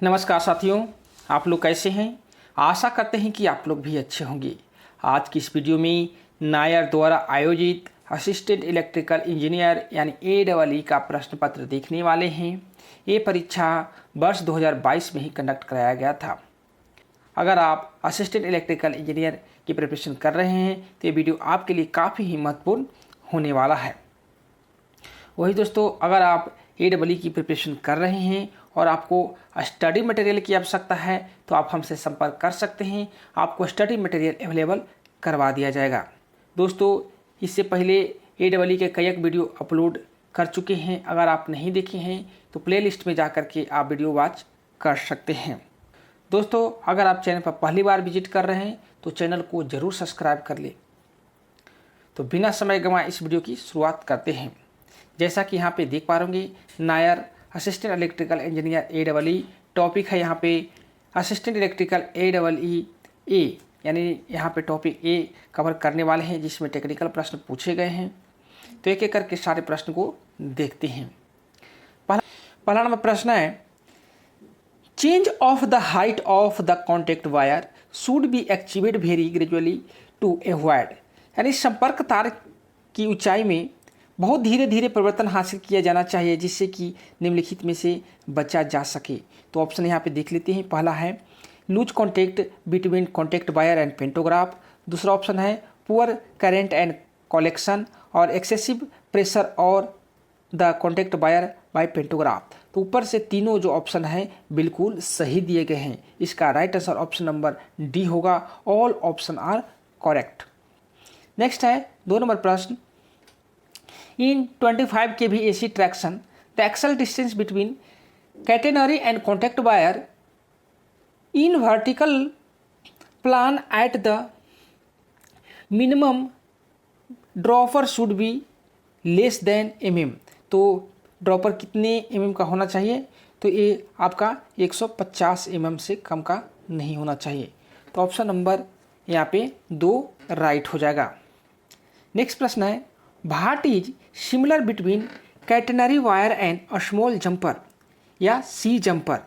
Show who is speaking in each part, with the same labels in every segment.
Speaker 1: नमस्कार साथियों, आप लोग कैसे हैं। आशा करते हैं कि आप लोग भी अच्छे होंगे। आज की इस वीडियो में नायर द्वारा आयोजित असिस्टेंट इलेक्ट्रिकल इंजीनियर यानी AEE का प्रश्न पत्र देखने वाले हैं। ये परीक्षा वर्ष 2022 में ही कंडक्ट कराया गया था। अगर आप असिस्टेंट इलेक्ट्रिकल इंजीनियर की प्रिपरेशन कर रहे हैं तो ये वीडियो आपके लिए काफ़ी ही महत्वपूर्ण होने वाला है। वही दोस्तों, अगर आप AEE की प्रिपरेशन कर रहे हैं और आपको स्टडी मटेरियल की आवश्यकता है तो आप हमसे संपर्क कर सकते हैं। आपको स्टडी मटेरियल अवेलेबल करवा दिया जाएगा। दोस्तों, इससे पहले AEE के कई एक वीडियो अपलोड कर चुके हैं। अगर आप नहीं देखे हैं तो प्लेलिस्ट में जा कर के आप वीडियो वॉच कर सकते हैं। दोस्तों, अगर आप चैनल पर पहली बार विजिट कर रहे हैं तो चैनल को ज़रूर सब्सक्राइब कर लें। तो बिना समय गंवाए इस वीडियो की शुरुआत करते हैं। जैसा कि यहाँ पे देख पा रहे होंगे, Nair assistant electrical engineer AEE topic है। यहाँ पे असिस्टेंट इलेक्ट्रिकल AEE यानी यहाँ पे टॉपिक A कवर करने वाले हैं, जिसमें टेक्निकल प्रश्न पूछे गए हैं। तो एक एक करके सारे प्रश्न को देखते हैं। पहला नंबर प्रश्न है, change of the height of the contact wire should be achieved very gradually to avoid, यानी संपर्क तार की ऊंचाई में बहुत धीरे धीरे परिवर्तन हासिल किया जाना चाहिए जिससे कि निम्नलिखित में से बचा जा सके। तो ऑप्शन यहाँ पे देख लेते हैं। पहला है loose contact between contact wire and pantograph. दूसरा ऑप्शन है पुअर करेंट एंड कलेक्शन और एक्सेसिव प्रेशर और the contact wire by pantograph. तो ऊपर से तीनों जो ऑप्शन है बिल्कुल सही दिए गए हैं। इसका right answer option number D होगा। All option are correct. Next है 2 नंबर प्रश्न, In 25 kV AC traction, the axial distance between catenary and contact wire in vertical plane at the minimum dropper should be less than mm। तो dropper कितने mm का होना चाहिए? तो ये आपका 150 mm से कम का नहीं होना चाहिए। तो ऑप्शन नंबर यहाँ पे 2 राइट हो जाएगा। नेक्स्ट प्रश्न है, What is similar between catenary wire and a small jumper या C jumper?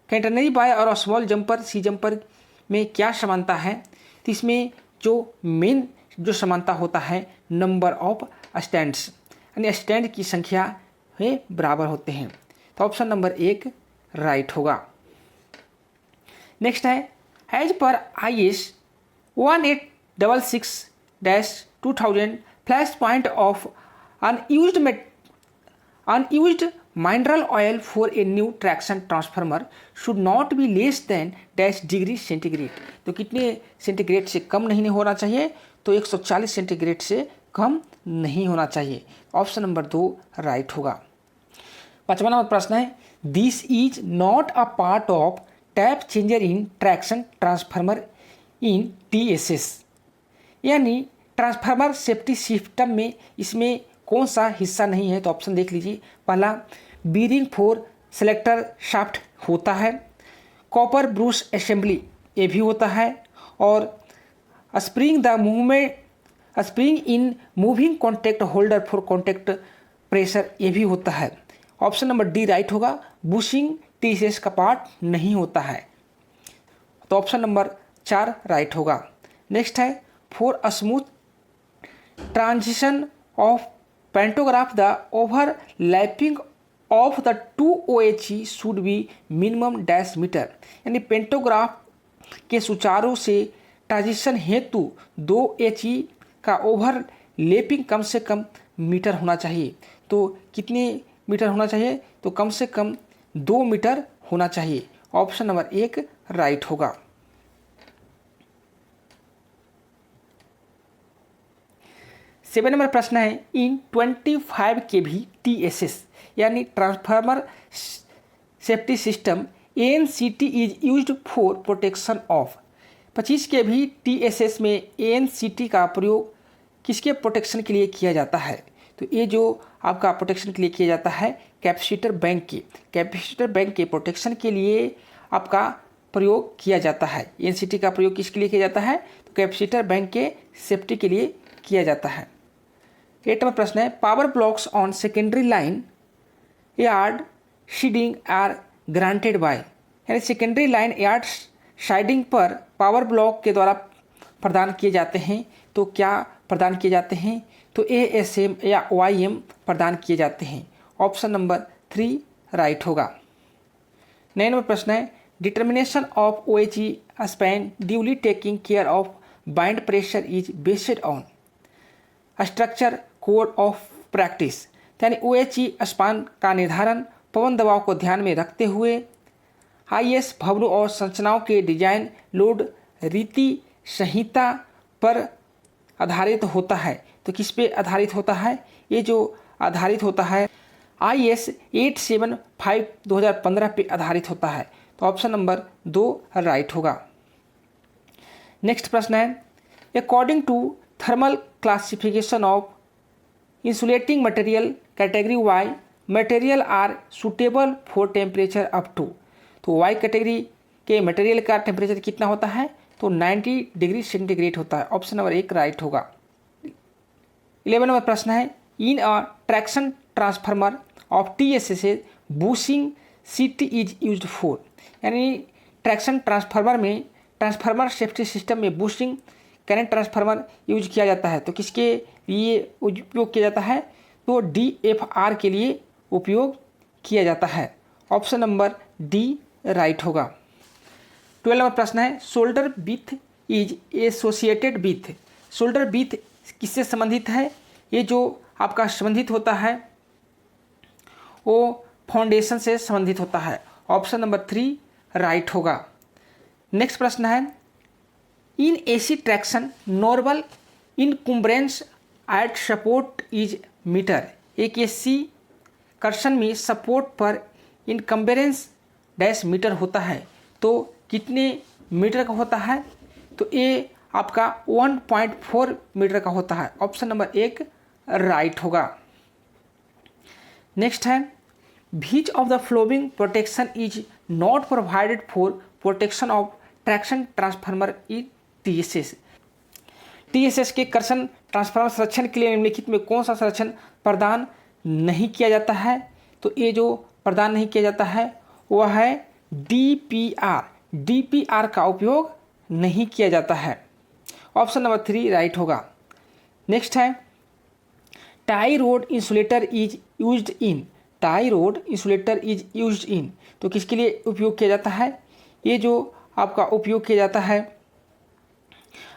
Speaker 1: कैटेनरी वायर और स्मॉल जंपर C जंपर में क्या समानता है? तो इसमें जो मेन जो समानता होता है नंबर ऑफ स्टैंड्स, यानी स्टैंड की संख्या में बराबर होते हैं। तो ऑप्शन नंबर 1 राइट होगा। नेक्स्ट है, एज पर IS 1866-2000 flash point of unused mineral oil for a new traction transformer should not be less than dash degree centigrade. तो कितने सेंटीग्रेड से कम नहीं होना चाहिए? तो 140 सेंटीग्रेड से कम नहीं होना चाहिए। ऑप्शन नंबर 2 राइट होगा। 5वां नंबर प्रश्न है, this is not a part of tap changer in traction transformer in TSS, यानी ट्रांसफार्मर सेफ्टी सिस्टम में इसमें कौन सा हिस्सा नहीं है? तो ऑप्शन देख लीजिए। पहला बीरिंग फॉर सेलेक्टर शाफ्ट होता है, कॉपर ब्रूश असेंबली ये भी होता है, और spring in moving contact holder for contact pressure ये भी होता है। ऑप्शन नंबर डी राइट होगा। बुशिंग TSS का पार्ट नहीं होता है। तो ऑप्शन नंबर 4 राइट होगा। नेक्स्ट है, for a smooth transition of pantograph the overlapping of the 2 OHE should be minimum dash metre, यानी पेंटोग्राफ के सुचारू से ट्रांजिशन हेतु 2 HE का ओवरलैपिंग कम से कम मीटर होना चाहिए। तो कितने मीटर होना चाहिए? तो कम से कम 2 मीटर होना चाहिए। ऑप्शन नंबर 1 राइट होगा। 7 नंबर प्रश्न है, इन 25 kV TSS यानी transformer safety system ANCT is used for protection of. 25 kV TSS में ANCT का प्रयोग किसके प्रोटेक्शन के लिए किया जाता है? तो ये जो आपका प्रोटेक्शन के लिए किया जाता है कैपेसिटर बैंक के प्रोटेक्शन के लिए आपका प्रयोग किया जाता है। ANCT का प्रयोग किसके लिए किया जाता है? तो कैपेसिटर बैंक के सेफ्टी के लिए किया जाता है। 8 नंबर प्रश्न है, power blocks on secondary line yard siding are granted by. यानी सेकेंडरी लाइन यार्ड साइडिंग पर पावर ब्लॉक के द्वारा प्रदान किए जाते हैं। तो क्या प्रदान किए जाते हैं? तो ASM या OIM प्रदान किए जाते हैं। ऑप्शन नंबर 3 राइट होगा। 9 नंबर प्रश्न है, determination of OHE span duly taking care of bind pressure is based on structure code of practice. यानी OHE स्पान का निर्धारण पवन दबाव को ध्यान में रखते हुए IS भवनों और संरचनाओं के डिजाइन लोड रीति संहिता पर आधारित होता है। तो किस पे आधारित होता है? ये जो आधारित होता है IS 875 2015 पे आधारित होता है। तो ऑप्शन नंबर 2 राइट होगा। नेक्स्ट प्रश्न है, according to thermal classification of insulating material category Y material are suitable for temperature up to. तो वाई कैटेगरी के मटेरियल का टेम्परेचर कितना होता है? तो 90 डिग्री सेंटीग्रेड होता है। ऑप्शन नंबर 1 राइट होगा। 11 नंबर प्रश्न है, in a traction transformer of TSS boosting CT is used for. यानी ट्रैक्शन ट्रांसफार्मर में ट्रांसफार्मर सेफ्टी सिस्टम में बूस्टिंग करंट ट्रांसफार्मर यूज किया जाता है। तो किसके लिए उपयोग किया जाता है? तो DFR के लिए उपयोग किया जाता है। ऑप्शन नंबर D राइट होगा। 12 नंबर प्रश्न है, shoulder with is associated with. Shoulder with किससे संबंधित है? ये जो आपका संबंधित होता है वो फाउंडेशन से संबंधित होता है। ऑप्शन नंबर 3 राइट होगा। नेक्स्ट प्रश्न है, in AC traction normal encumbrance at support is metre. एक AC कर्षण में सपोर्ट पर इनकम्बेरेंस डैश मीटर होता है। तो कितने मीटर का होता है? तो ये आपका 1.4 मीटर का होता है। ऑप्शन नंबर 1 राइट होगा। नेक्स्ट है, which of the flowing protection is not provided for protection of traction transformer in TSS। TSS के कर्षण ट्रांसफार्मर संरक्षण के लिए निम्नलिखित में कौन सा संरक्षण प्रदान नहीं किया जाता है? तो ये जो प्रदान नहीं किया जाता है वह है DPR। DPR का उपयोग नहीं किया जाता है। ऑप्शन नंबर 3 राइट होगा। नेक्स्ट है, tie road insulator is used in. Tie road insulator is used in. तो किसके लिए उपयोग किया जाता है? ये जो आपका उपयोग किया जाता है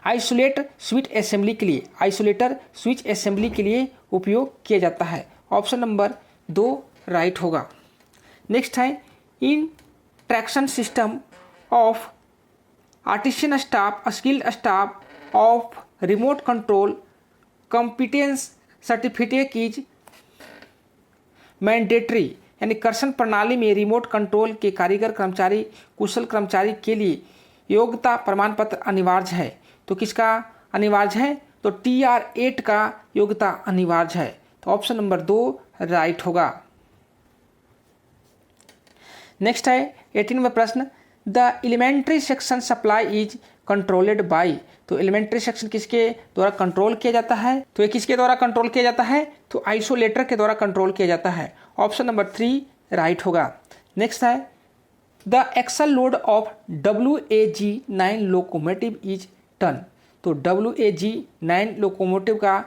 Speaker 1: आइसोलेट स्विच असेंबली के लिए। आइसोलेटर स्विच असेंबली के लिए उपयोग किया जाता है। ऑप्शन नंबर 2 राइट होगा। नेक्स्ट है, in traction system of artisan staff skilled staff of remote control competence certificate is mandatory. यानी कर्षण प्रणाली में रिमोट कंट्रोल के कारीगर कर्मचारी कुशल कर्मचारी के लिए योग्यता प्रमाण पत्र अनिवार्य है। तो किसका अनिवार्य है? तो TR8 का योग्यता अनिवार्य है। तो ऑप्शन नंबर 2 राइट होगा। नेक्स्ट है 18 नंबर प्रश्न, the elementary section supply is controlled by. तो एलिमेंट्री सेक्शन किसके द्वारा कंट्रोल किया जाता है? तो ये किसके द्वारा कंट्रोल किया जाता है? तो आइसोलेटर के द्वारा कंट्रोल किया जाता है। ऑप्शन नंबर 3 राइट होगा। नेक्स्ट है, the axle load of WAG9 locomotive is ton. तो WAG9 लोकोमोटिव का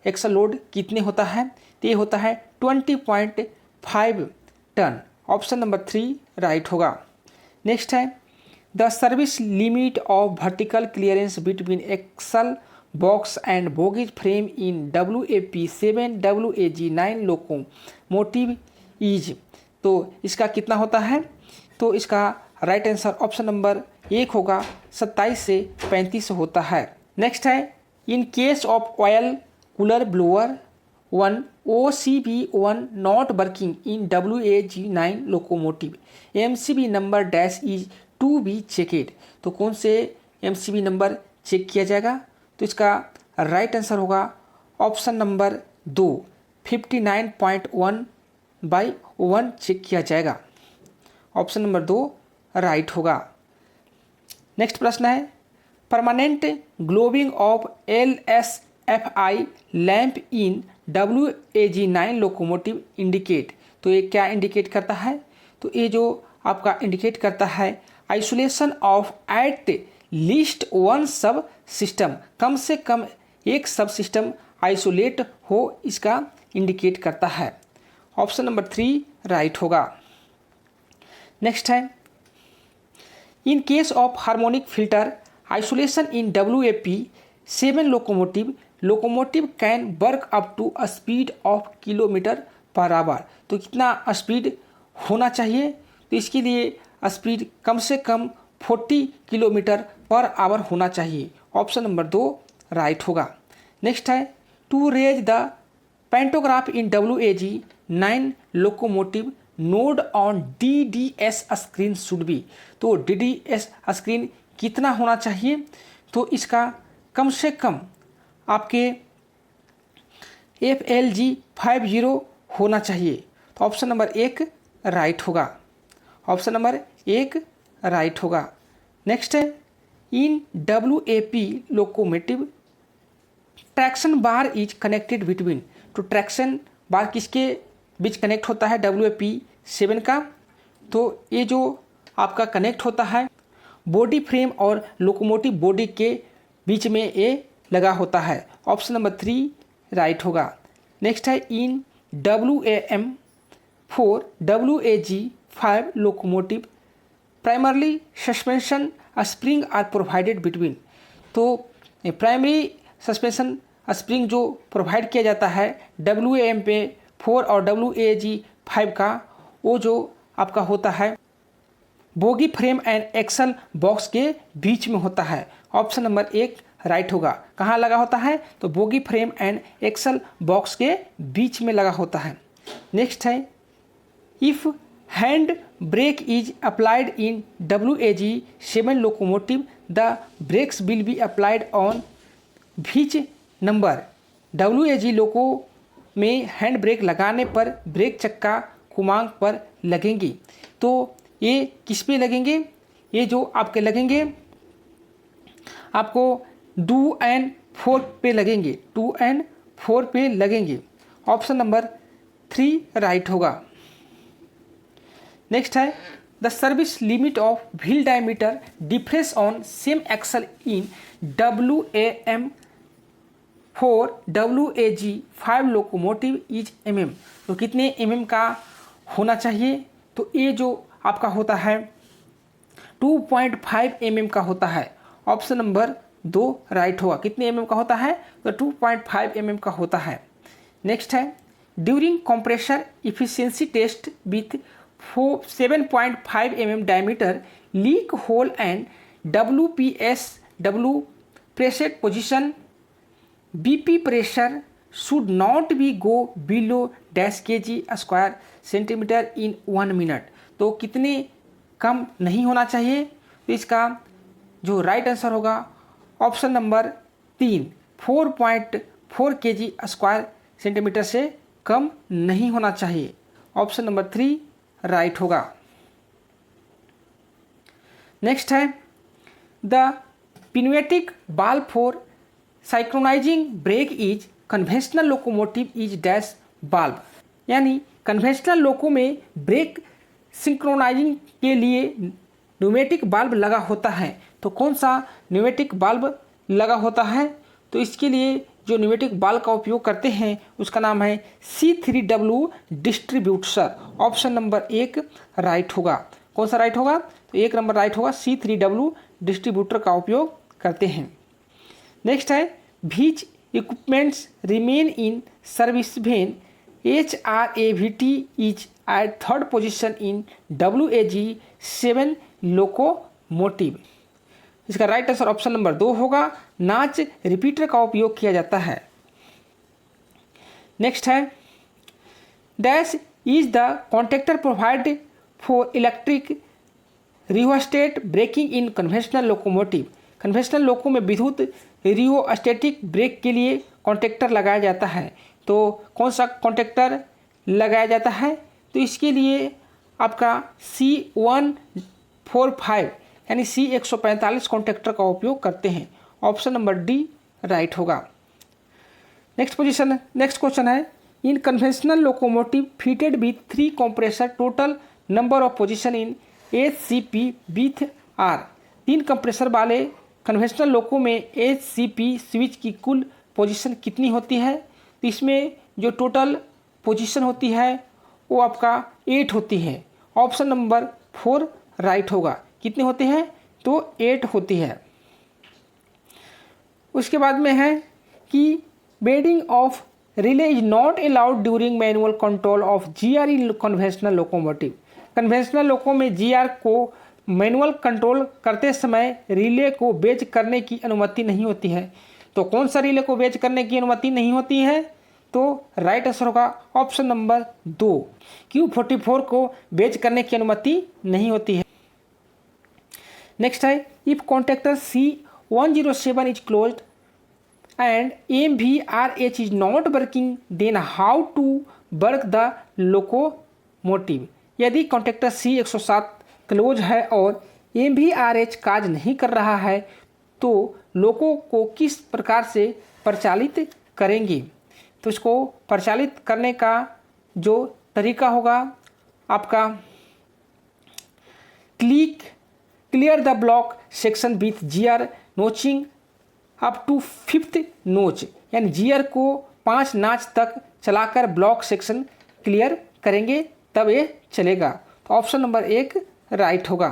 Speaker 1: एक्सल लोड कितने होता है? तो ये होता है 20.5 टन। ऑप्शन नंबर 3 राइट होगा। नेक्स्ट है, the service limit of vertical clearance between axle box and bogie frame in WAP7 WAG9 locomotive is. तो इसका कितना होता है? तो इसका राइट आंसर ऑप्शन नंबर 1 होगा, 27 से 35 होता है। नेक्स्ट है, in case of oil cooler blower 1 OCB1 not working in WAG9 locomotive MCB number dash is to be checked. तो कौन से MCB नंबर चेक किया जाएगा? तो इसका राइट आंसर होगा ऑप्शन नंबर 2 59.1/1 चेक किया जाएगा। ऑप्शन नंबर 2 राइट होगा। नेक्स्ट प्रश्न है, permanent glowing of LSFI lamp in WAG9 locomotive indicate. तो ये क्या इंडिकेट करता है? तो ये जो आपका इंडिकेट करता है isolation of at least one सब सिस्टम, कम से कम एक सब सिस्टम आइसोलेट हो इसका इंडिकेट करता है। ऑप्शन नंबर 3 राइट होगा। नेक्स्ट है in case of harmonic filter isolation in WAP7 locomotive can work up to a speed of kilometre per hour. तो कितना स्पीड होना चाहिए? तो इसके लिए स्पीड कम से कम 40 किलोमीटर पर आवर होना चाहिए। ऑप्शन नंबर 2 राइट होगा। नेक्स्ट है to raise the pantograph in WAG9 locomotive node on DDS screen should be. तो DDS स्क्रीन कितना होना चाहिए? तो इसका कम से कम आपके FLG50 होना चाहिए। तो ऑप्शन नंबर 1 राइट होगा। ऑप्शन नंबर 1 राइट होगा। नेक्स्ट है इन WAP locomotive traction bar is connected between. तो ट्रैक्शन बार किसके बीच कनेक्ट होता है? WAP7 का। तो ये जो आपका कनेक्ट होता है बॉडी फ्रेम और लोकोमोटिव बॉडी के बीच में ये लगा होता है। ऑप्शन नंबर 3 राइट होगा। नेक्स्ट है in WAM4 WAG5 locomotive primarily suspension spring are provided between. तो प्राइमरी सस्पेंशन स्प्रिंग जो प्रोवाइड किया जाता है WAM4 और WAG5 का, वो जो आपका होता है bogie frame and axle box के बीच में होता है। ऑप्शन नंबर 1 राइट होगा। कहाँ लगा होता है? तो bogie frame and axle box के बीच में लगा होता है। नेक्स्ट है if hand brake is applied in WAG7 locomotive the brakes will be applied on which number. WAG loco में हैंड ब्रेक लगाने पर ब्रेक चक्का क्रमांक पर लगेंगी। तो ये किस पे लगेंगे? ये जो आपके लगेंगे आपको 2 और 4 पे लगेंगे, 2 और 4 पे लगेंगे। ऑप्शन नंबर 3 राइट होगा। नेक्स्ट है the service limit of wheel diameter difference on same axle in WAM4 WAG5 locomotive is mm। तो कितने mm का होना चाहिए? तो ये जो आपका होता है 2.5 mm का होता है। ऑप्शन नंबर 2 राइट होगा। कितने mm का होता है? तो 2.5 mm का होता है। नेक्स्ट है during compressor efficiency test with 7.5 mm diameter leak hole and WPSW preset position BP pressure should not be go below -kg² centimetre in 1 minute. तो कितने कम नहीं होना चाहिए? तो इसका जो राइट आंसर होगा ऑप्शन नंबर 3 4.4 kg² सेंटीमीटर से कम नहीं होना चाहिए। ऑप्शन नंबर 3 राइट होगा। नेक्स्ट है the pneumatic valve for synchronising brake is conventional locomotive is dash बाल्ब। यानी कन्वेंशनल लोको में ब्रेक सिंक्रोनाइजिंग के लिए न्यूमेटिक बाल्ब लगा होता है। तो कौन सा न्यूमेटिक बाल्ब लगा होता है? तो इसके लिए जो न्यूमेटिक बाल्ब का उपयोग करते हैं उसका नाम है C3W distributor. Option number 1 right होगा। कौन सा राइट होगा? तो 1 नंबर राइट होगा। C3W डिस्ट्रीब्यूटर का उपयोग करते हैं। नेक्स्ट है which equipments remain in service when HRAVT is at 3rd position in WAG7 locomotive. इसका राइट आंसर ऑप्शन नंबर 2 होगा। नाच रिपीटर का उपयोग किया जाता है। नेक्स्ट है dash is the contactor provide for electric rheostat braking in conventional locomotive. Conventional loco में विद्युत रियोस्टेटिक ब्रेक के लिए कॉन्टेक्टर लगाया जाता है। तो कौन सा कॉन्टेक्टर लगाया जाता है? तो इसके लिए आपका C145 यानी C145 कॉन्टेक्टर का उपयोग करते हैं। ऑप्शन नंबर डी राइट होगा। नेक्स्ट क्वेश्चन है इन conventional locomotive fitted with 3 compressor total number of position in HCP with R। 3 compressor वाले कन्वेंशनल लोको में HCP स्विच की कुल पोजीशन कितनी होती है? तो इसमें जो टोटल पोजीशन होती है वो आपका 8 होती है। ऑप्शन नंबर 4 राइट होगा। कितनी होती है? तो 8 होती है। उसके बाद में है कि bedding of relay is not allowed during manual control of GR in conventional locomotive. Conventional loco में GR को मैनुअल कंट्रोल करते समय रिले को बेज करने की अनुमति नहीं होती है। तो कौन सा रिले को बेज करने की अनुमति नहीं होती है? तो राइट आंसर होगा ऑप्शन नंबर 2, Q44 को बेज करने की अनुमति नहीं होती है। नेक्स्ट है, if contractor C107 is closed and MVRH is not working, then how to work the locomotive। यदि कॉन्ट्रैक्टर C107 क्लोज है और MVRH कार्य नहीं कर रहा है तो लोको को किस प्रकार से परिचालित करेंगे? तो इसको परिचालित करने का जो तरीका होगा आपका clear the block section with GR notching up to 5th notch, यानी GR को 5 नाच तक चलाकर ब्लॉक सेक्शन क्लियर करेंगे तब ये चलेगा। तो ऑप्शन नंबर 1 राइट होगा।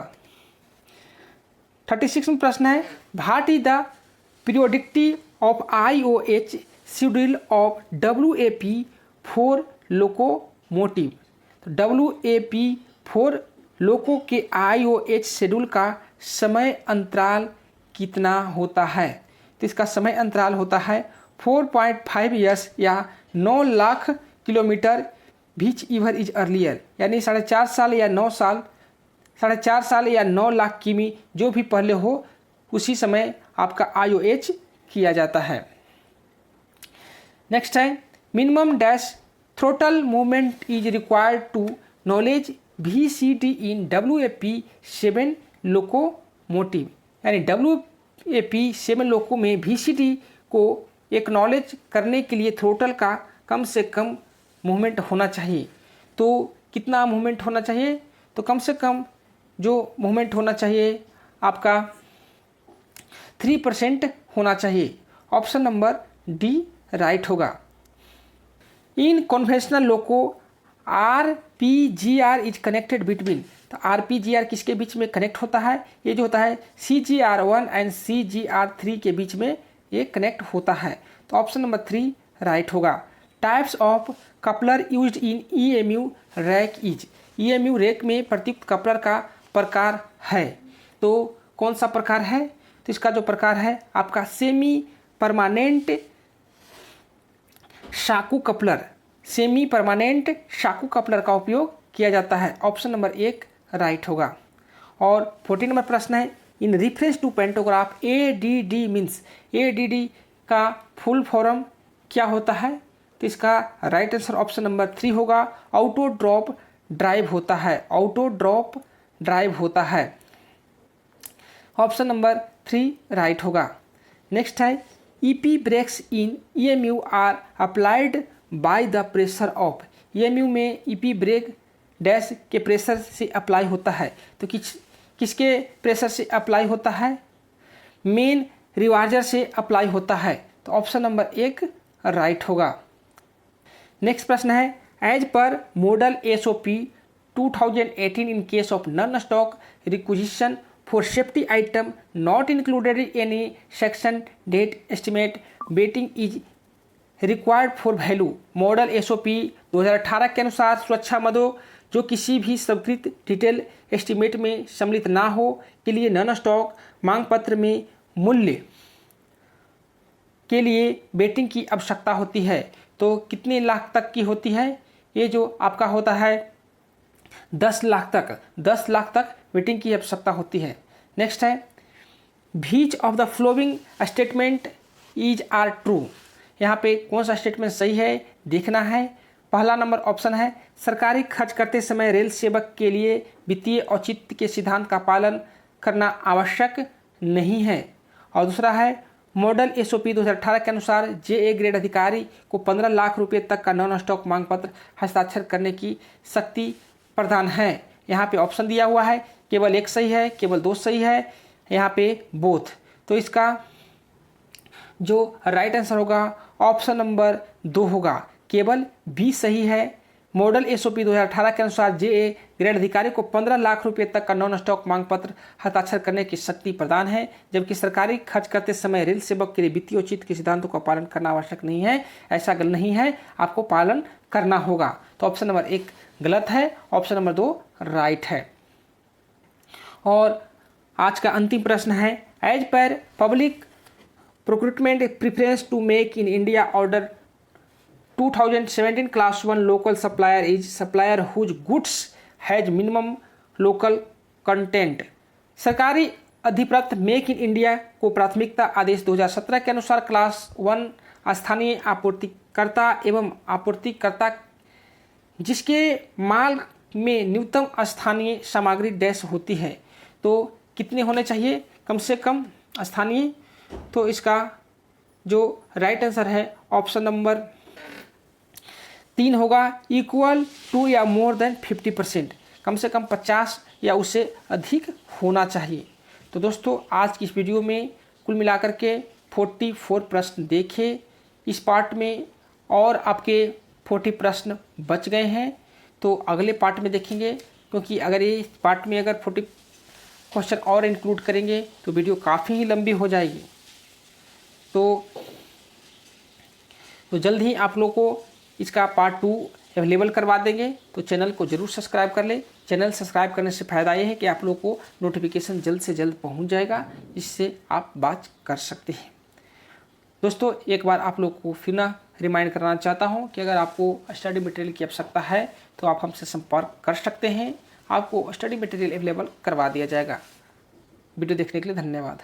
Speaker 1: 36 में प्रश्न है, what is the periodicity of IOH schedule of WAP for locomotive. तो WAP फॉर लोको के IOH शेड्यूल का समय अंतराल कितना होता है? तो इसका समय अंतराल होता है 4.5 ईयर्स या 9 lakh kilometre which ईवर is earlier, यानी 4.5 साल या 9 साल, 4.5 साल या 9 लाख किमी जो भी पहले हो उसी समय आपका IOH किया जाता है। नेक्स्ट है, minimum dash throttle movement is required to acknowledge VCT in WAP 7 locomotive, यानी WAP 7 लोको में VCT को एक्नॉलेज करने के लिए थ्रोटल का कम से कम मूवमेंट होना चाहिए। तो कितना मूवमेंट होना चाहिए? तो कम से कम जो मूवमेंट होना चाहिए आपका 3% होना चाहिए। ऑप्शन नंबर D राइट होगा। इन conventional loco RPGR is connected between. तो RPGR किसके बीच में कनेक्ट होता है? ये जो होता है CGR1 एंड CGR3 के बीच में ये कनेक्ट होता है। तो ऑप्शन नंबर 3 राइट होगा। Types of coupler used in EMU rack is. EMU rack में प्रयुक्त कपलर का प्रकार है, तो कौन सा प्रकार है? तो इसका जो प्रकार है आपका semi permanent Schaku coupler, semi permanent Schaku coupler का उपयोग किया जाता है। ऑप्शन नंबर 1 राइट होगा। और 14 नंबर प्रश्न है, in reference to pantograph ADD means, ADD का फुल फॉर्म क्या होता है? तो इसका राइट आंसर ऑप्शन नंबर 3 होगा। ऑटो ड्रॉप ड्राइव होता है, ऑटो ड्रॉप ड्राइव होता है। ऑप्शन नंबर 3 राइट होगा। नेक्स्ट है, EP brakes in EMU are applied by the pressure of. EMU में EP ब्रेक डैश के प्रेशर से अप्लाई होता है, तो किसके प्रेशर से अप्लाई होता है? मेन रिवार्जर से अप्लाई होता है। तो ऑप्शन नंबर 1 राइट होगा। नेक्स्ट प्रश्न है, as per model SOP 2018 in case of non stock requisition for safety item not included in any section date estimate vetting is required for value. Model SOP 2018 के अनुसार सुरक्षा मदों जो किसी भी स्वीकृत डिटेल एस्टिमेट में सम्मिलित ना हो के लिए नॉन स्टॉक मांग पत्र में मूल्य के लिए बेटिंग की आवश्यकता होती है। तो कितने लाख तक की होती है? ये जो आपका होता है 10 लाख तक, 10 लाख तक बेटिंग की आवश्यकता होती है। नेक्स्ट है, which of the following statement is are true. यहाँ पे कौन सा स्टेटमेंट सही है देखना है। पहला नंबर ऑप्शन है, सरकारी खर्च करते समय रेल सेवक के लिए वित्तीय औचित्य के सिद्धांत का पालन करना आवश्यक नहीं है। और दूसरा है, मॉडल SOP 2018 के अनुसार JA ग्रेड अधिकारी को 15 लाख रुपए तक का नॉन स्टॉक मांग पत्र हस्ताक्षर करने की शक्ति प्रदान है। यहाँ पे ऑप्शन दिया हुआ है केवल एक सही है, केवल 2 सही है, यहाँ पे बोथ। तो इसका जो राइट आंसर होगा ऑप्शन नंबर 2 होगा, केवल बी सही है। मॉडल एसओपी 2018 के अनुसार जेए ग्रेड अधिकारी को 15 लाख रुपए तक का नॉन स्टॉक मांग पत्र हस्ताक्षर करने की शक्ति प्रदान है, जबकि सरकारी खर्च करते समय रेल सेवक के लिए वित्तीय उचित के सिद्धांतों का पालन करना आवश्यक नहीं है। ऐसा गलत नहीं है, आपको पालन करना होगा। तो ऑप्शन नंबर 1 गलत है, ऑप्शन नंबर 2 राइट है। और आज का अंतिम प्रश्न है, as per public procurement preference to make in India order 2017 class 1 local supplier is supplier whose goods has minimum local content. सरकारी अधिप्रत मेक इन इंडिया को प्राथमिकता आदेश 2017 के अनुसार क्लास 1 स्थानीय आपूर्तिकर्ता एवं आपूर्तिकर्ता जिसके माल में न्यूनतम स्थानीय सामग्री डैश होती है, तो कितने होने चाहिए, कम से कम स्थानीय। तो इसका जो राइट आंसर है ऑप्शन नंबर 3 होगा, इक्वल टू या मोर देन 50%, कम से कम 50 या उससे अधिक होना चाहिए। तो दोस्तों आज की इस वीडियो में कुल मिलाकर के 44 प्रश्न देखे इस पार्ट में, और आपके 40 प्रश्न बच गए हैं। तो अगले पार्ट में देखेंगे, क्योंकि अगर ये पार्ट में अगर 40 क्वेश्चन और इंक्लूड करेंगे तो वीडियो काफ़ी ही लंबी हो जाएगी। तो जल्द ही आप लोग को इसका पार्ट 2 अवेलेबल करवा देंगे। तो चैनल को जरूर सब्सक्राइब कर ले। चैनल सब्सक्राइब करने से फ़ायदा ये है कि आप लोग को नोटिफिकेशन जल्द से जल्द पहुंच जाएगा, जिससे आप बात कर सकते हैं। दोस्तों एक बार आप लोग को फिर ना रिमाइंड करना चाहता हूं कि अगर आपको स्टडी मटेरियल की आवश्यकता है तो आप हमसे संपर्क कर सकते हैं, आपको स्टडी मटेरियल अवेलेबल करवा दिया जाएगा। वीडियो देखने के लिए धन्यवाद।